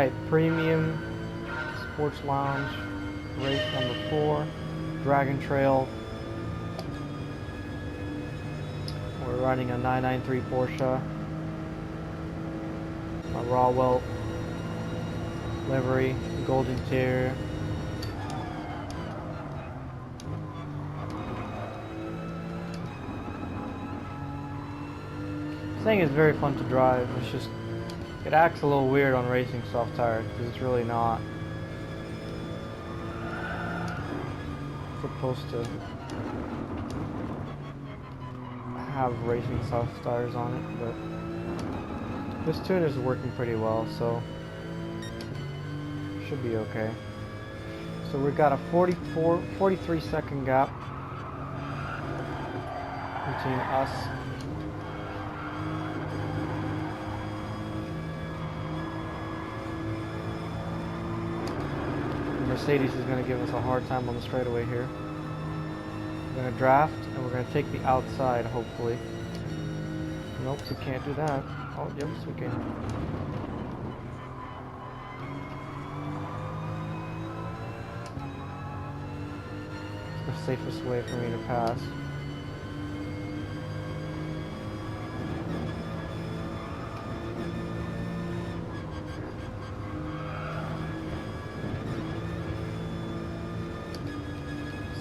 Alright, Premium Sports Lounge, race number 4, Dragon Trail. We're running a 993 Porsche, a raw welt livery, gold interior. This thing is very fun to drive. It's just, it acts a little weird on racing soft tires because it's really not supposed to have racing soft tires on it, but this tune is working pretty well, so should be okay. So we've got a 43 second gap between us Mercedes is going to give us a hard time on the straightaway here. We're going to draft and we're going to take the outside, hopefully. Nope, we can't do that. Oh, yes, we can. It's the safest way for me to pass.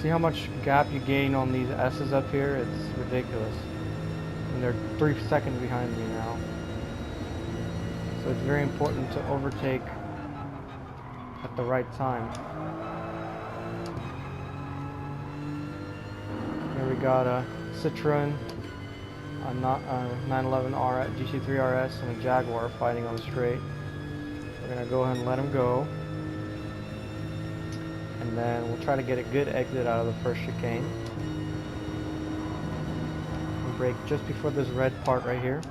See how much gap you gain on these S's up here? It's ridiculous. And they're 3 seconds behind me now. So it's very important to overtake at the right time. Here we got a Citroen, a 911 GC3 RS, and a Jaguar fighting on the straight. We're going to go ahead and let them go. And then we'll try to get a good exit out of the first chicane. We'll brake just before this red part right here.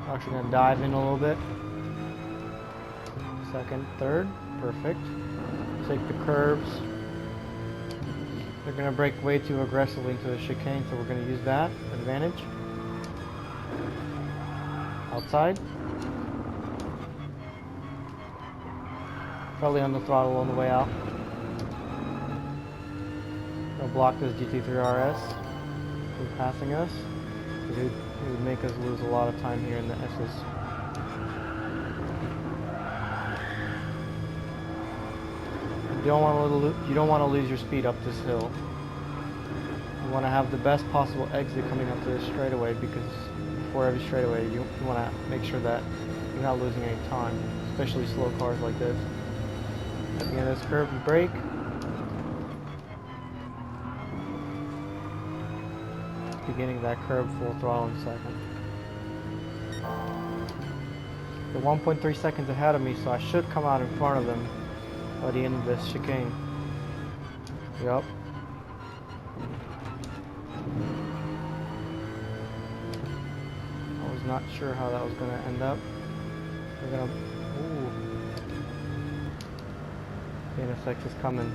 Actually going to dive in a little bit. Second, third, perfect. Take the curbs. They're going to brake way too aggressively into the chicane, so we're going to use that advantage. Outside. Probably on the throttle on the way out. Gonna block this GT3 RS from passing us, because it would make us lose a lot of time here in the S's. You don't want to lose your speed up this hill. You want to have the best possible exit coming up to this straightaway, because before every straightaway you want to make sure that you're not losing any time, especially slow cars like this. At the end of this curve, we brake. Beginning of that curve, full throttle in second. They're 1.3 seconds ahead of me, so I should come out in front of them by the end of this chicane. Yup. I was not sure how that was going to end up. We're going to... Ooh. The NSX is coming.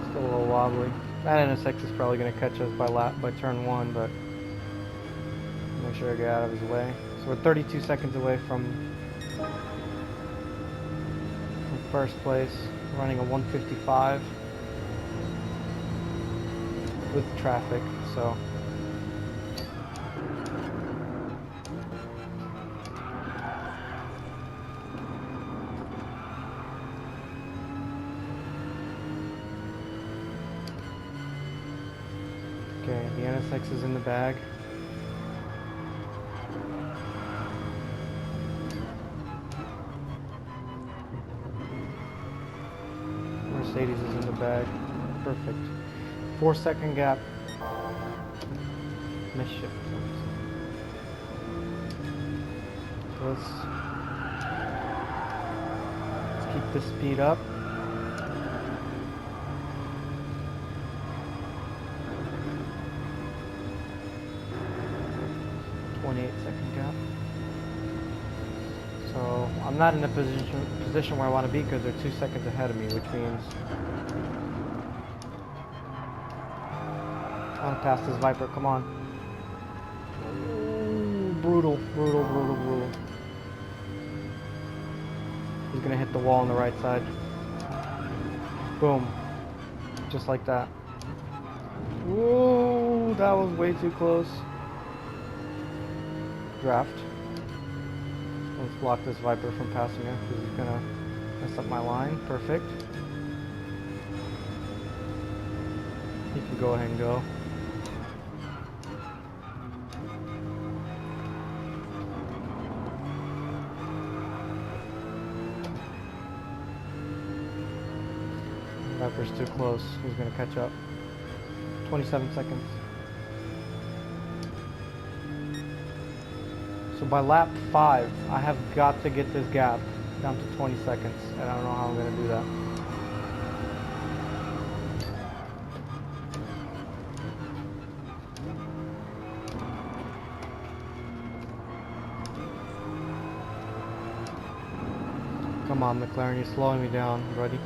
Still a little wobbly. That NSX is probably going to catch us by turn 1, but make sure I get out of his way. So we're 32 seconds away from first place, running a 155 with traffic. So okay, the NSX is in the bag. Mercedes is in the bag. Perfect. 4 second gap. Mischief. So let's keep the speed up. not in a position where I want to be because they're 2 seconds ahead of me, which means I want to pass this Viper. Come on. Ooh, brutal, brutal, brutal, brutal. He's going to hit the wall on the right side. Boom. Just like that. Whoa, that was way too close. Draft. Let's block this Viper from passing her because he's gonna mess up my line. Perfect. He can go ahead and go. Viper's too close. He's gonna catch up. 27 seconds. So by lap 5, I have got to get this gap down to 20 seconds, and I don't know how I'm going to do that. Come on, McLaren, you're slowing me down. Ready?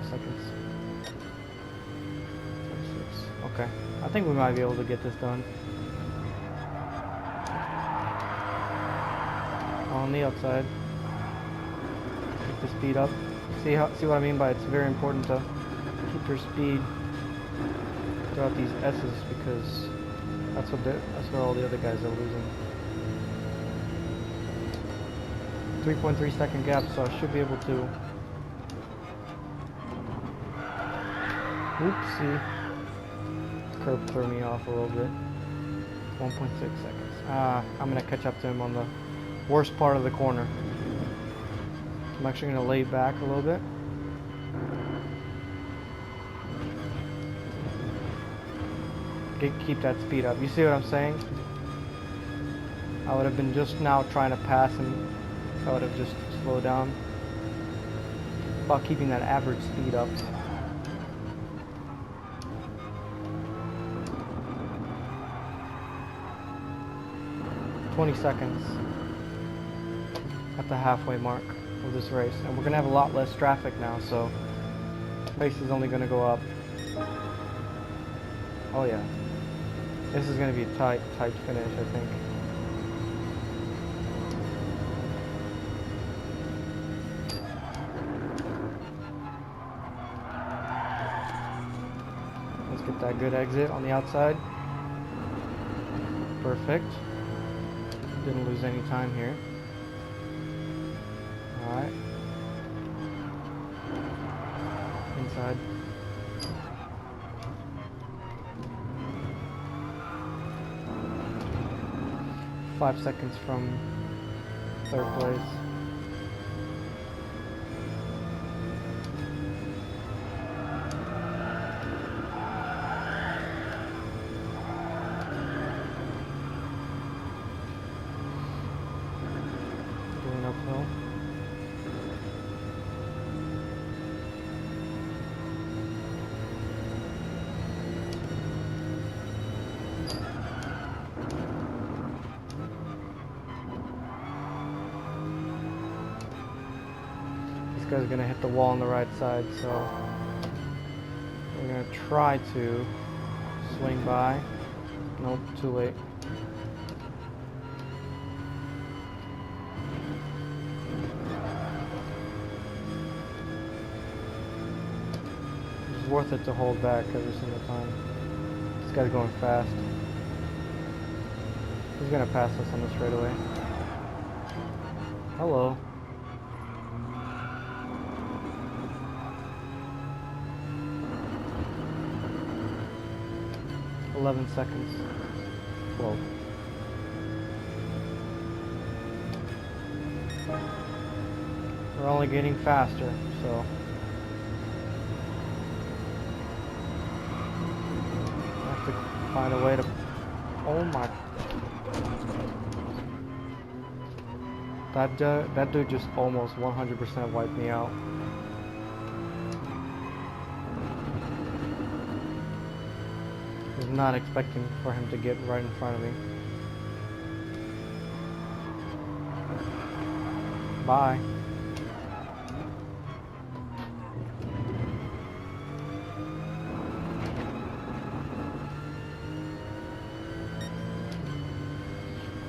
Seconds. 26. Okay. I think we might be able to get this done. On the outside. Keep the speed up. See what I mean by it's very important to keep your speed throughout these S's because that's where all the other guys are losing. 3.3 second gap, so I should be able to. Oopsie. Curb threw me off a little bit. 1.6 seconds. I'm going to catch up to him on the worst part of the corner. I'm actually going to lay back a little bit. Keep that speed up. You see what I'm saying? I would have been just now trying to pass him. I would have just slowed down. About keeping that average speed up. 20 seconds at the halfway mark of this race, and we're gonna have a lot less traffic now, so pace is only gonna go up. Oh yeah, this is gonna be a tight finish, I think. Let's get that good exit on the outside. Perfect. Didn't lose any time here. Alright. Inside. Five seconds from third place. Uphill. This guy's gonna hit the wall on the right side, so we're gonna try to swing by. Nope, too late. Worth it to hold back every single time. This guy's going fast. He's gonna pass us on the straightaway. Hello. $11 seconds. 12. We're only getting faster, so. Find a way to. Oh my. That dude just almost 100% wiped me out. Was not expecting for him to get right in front of me. Bye.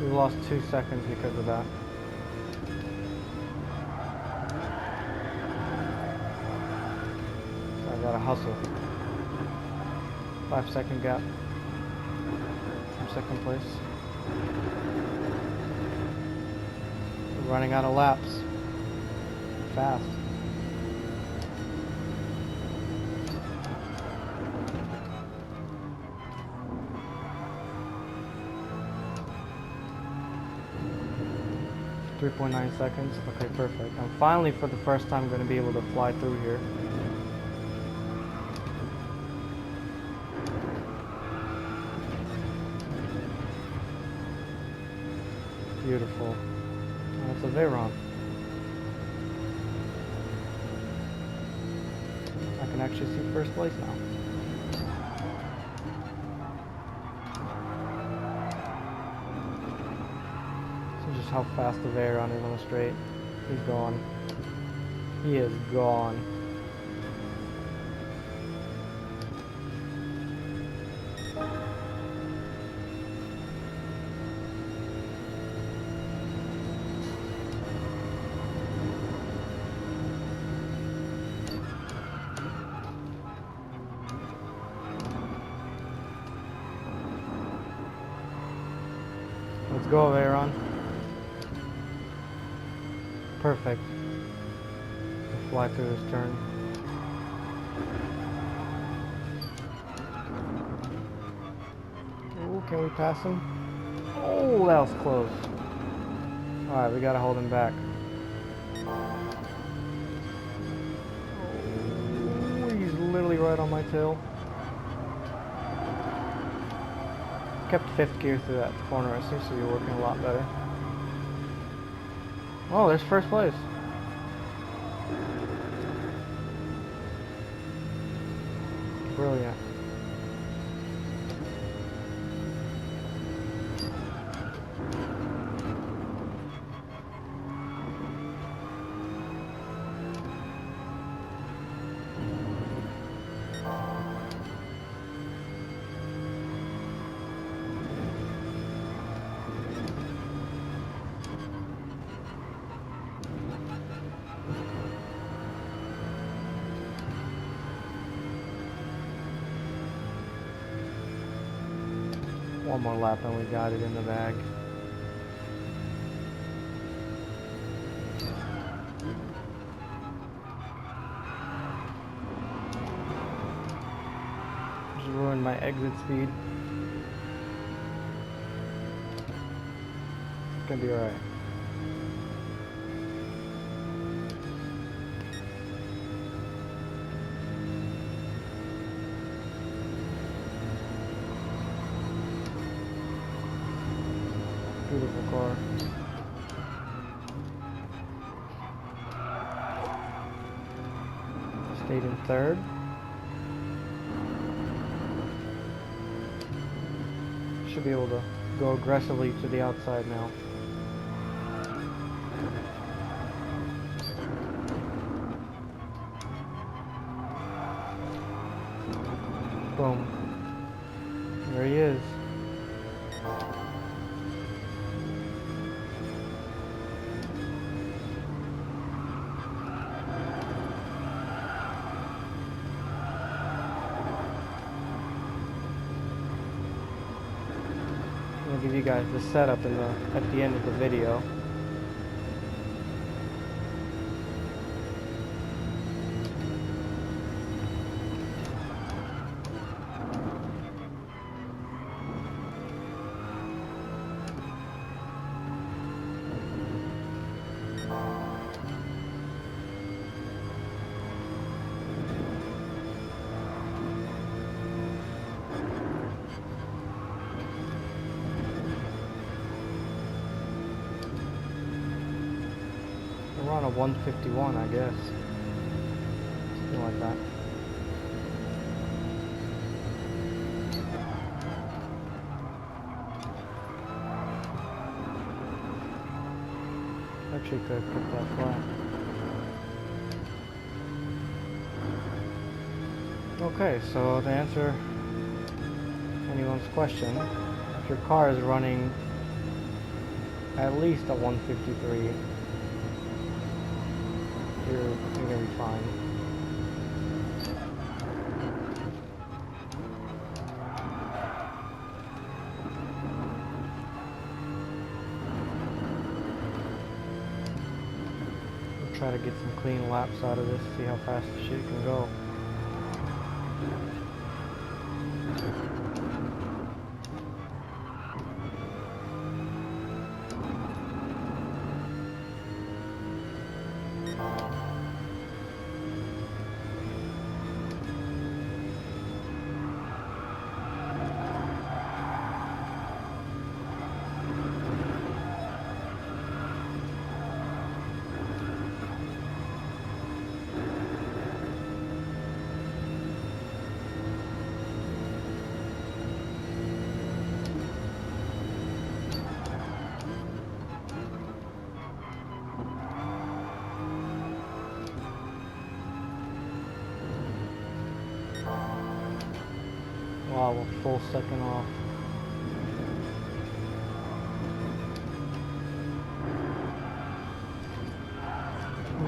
We lost 2 seconds because of that. So I gotta hustle. 5-second gap from second place. We're running out of laps. Fast. .9 seconds. Okay, perfect. I'm finally, for the first time, going to be able to fly through here. Beautiful. That's a Veyron. I can actually see first place now. So just how fast the Veyron is on the straight. He's gone. He is gone. Let's go, Veyron. Perfect. We'll fly through this turn. Ooh, can we pass him? Oh, that was close. Alright, we gotta hold him back. Oh, he's literally right on my tail. Kept 5th gear through that corner. It seems to be working a lot better. Oh, there's first place. Brilliant. One more lap and we got it in the bag. Just ruined my exit speed. It's gonna be alright. Beautiful car. Stayed in 3rd. Should be able to go aggressively to the outside now. Boom. There he is. I'll give you guys the setup at the end of the video. on a 151, I guess. Something like that. Actually could have put that flat. Okay, so to answer anyone's question, if your car is running at least a 153, you're gonna be fine. We'll try to get some clean laps out of this, see how fast the shit can go. Wow, a full second off.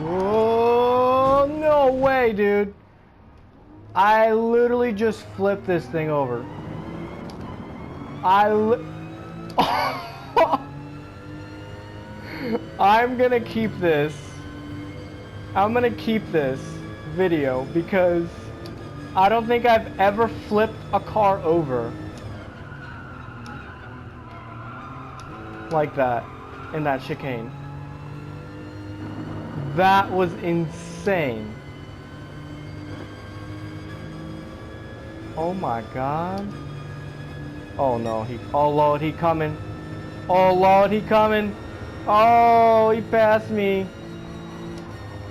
Whoa, no way, dude. I literally just flipped this thing over. I'm gonna keep this. I'm gonna keep this video because I don't think I've ever flipped a car over like that in that chicane. That was insane. Oh my god. Oh no, oh Lord, he coming. Oh Lord, he coming. Oh, he passed me.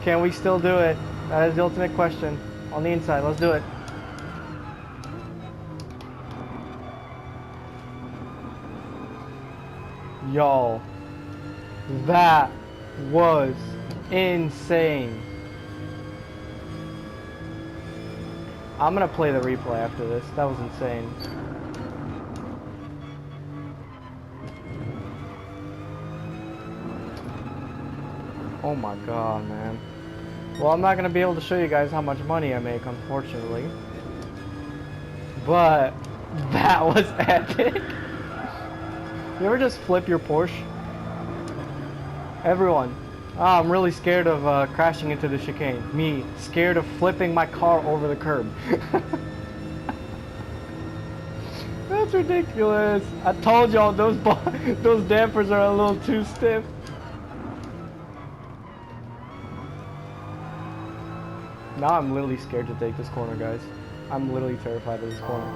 Can we still do it? That is the ultimate question. On the inside, let's do it. Y'all, that was insane. I'm gonna play the replay after this. That was insane. Oh my god, man. Well, I'm not gonna be able to show you guys how much money I make, unfortunately. But that was epic. You ever just flip your Porsche? Everyone. Oh, I'm really scared of crashing into the chicane. Me, scared of flipping my car over the curb. That's ridiculous. I told y'all those dampers are a little too stiff. Now I'm literally scared to take this corner, guys. I'm literally terrified of this corner.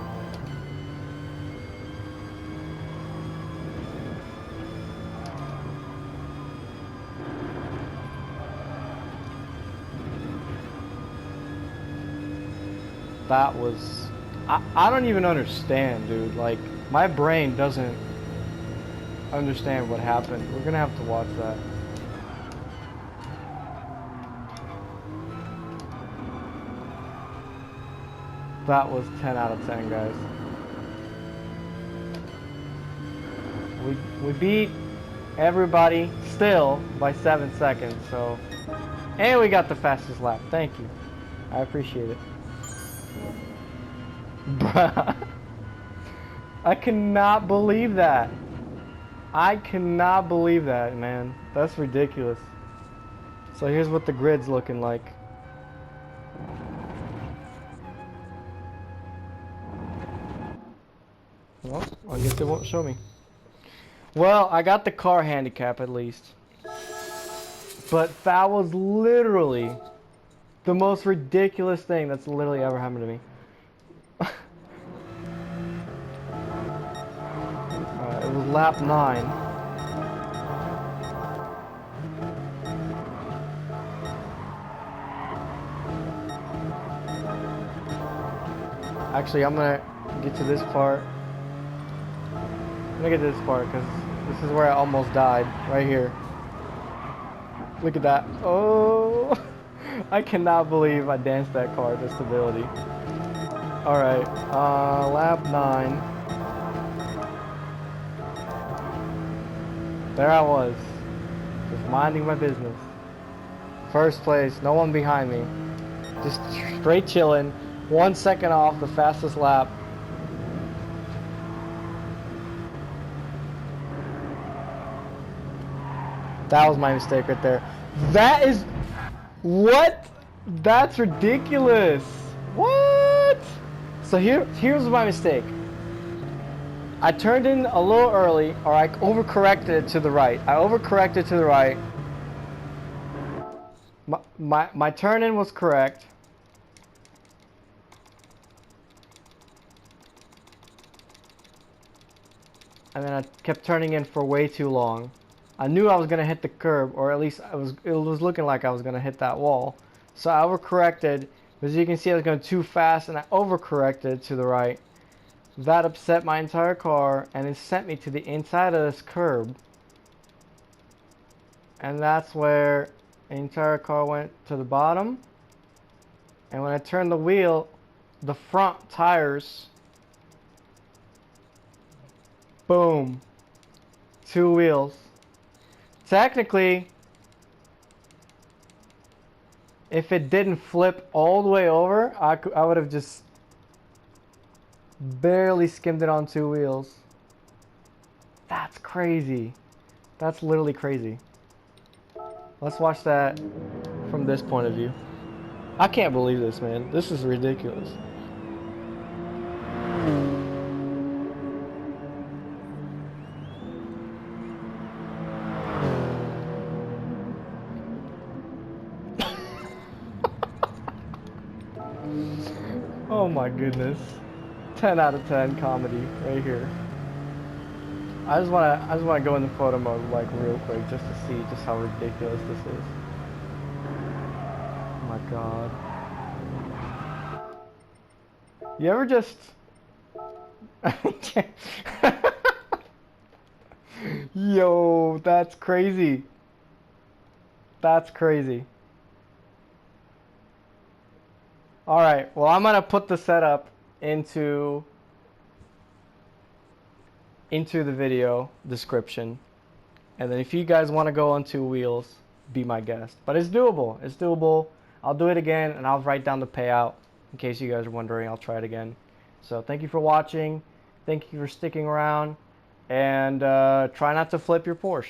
That was... I don't even understand, dude. Like, my brain doesn't understand what happened. We're gonna have to watch that. That was 10 out of 10, guys. We beat everybody still by 7 seconds, so... And we got the fastest lap. Thank you. I appreciate it. Bruh. I cannot believe that. I cannot believe that, man. That's ridiculous. So here's what the grid's looking like. Well, I guess it won't show me. Well, I got the car handicap at least. But that was literally the most ridiculous thing that's literally ever happened to me. It was lap 9. Actually, I'm gonna get to this part. I'm gonna get to this part because this is where I almost died. Right here. Look at that. Oh, I cannot believe I danced that car to stability. Alright, lap 9. There I was. Just minding my business. First place, no one behind me. Just straight chilling. 1 second off the fastest lap. That was my mistake right there. That is... What? That's ridiculous. What? So here's my mistake. I turned in a little early, or I overcorrected it to the right. I overcorrected to the right. My turn in was correct. And then I kept turning in for way too long. I knew I was gonna hit the curb, or at least it was looking like I was gonna hit that wall. So I overcorrected. As you can see, I was going too fast, and I overcorrected to the right. That upset my entire car, and it sent me to the inside of this curb. And that's where the entire car went to the bottom. And when I turned the wheel, the front tires, boom, 2 wheels. Technically, if it didn't flip all the way over, I would have just barely skimmed it on 2 wheels. That's crazy. That's literally crazy. Let's watch that from this point of view. I can't believe this, man. This is ridiculous. Oh my goodness. 10 out of 10 comedy right here. I just wanna go into photo mode like real quick just to see just how ridiculous this is. Oh my god. You ever just Yo, that's crazy. That's crazy. Alright, well I'm gonna put the setup into the video description, and then if you guys want to go on 2 wheels, be my guest. But it's doable. It's doable. I'll do it again, and I'll write down the payout in case you guys are wondering. I'll try it again. So thank you for watching. Thank you for sticking around, and try not to flip your Porsche.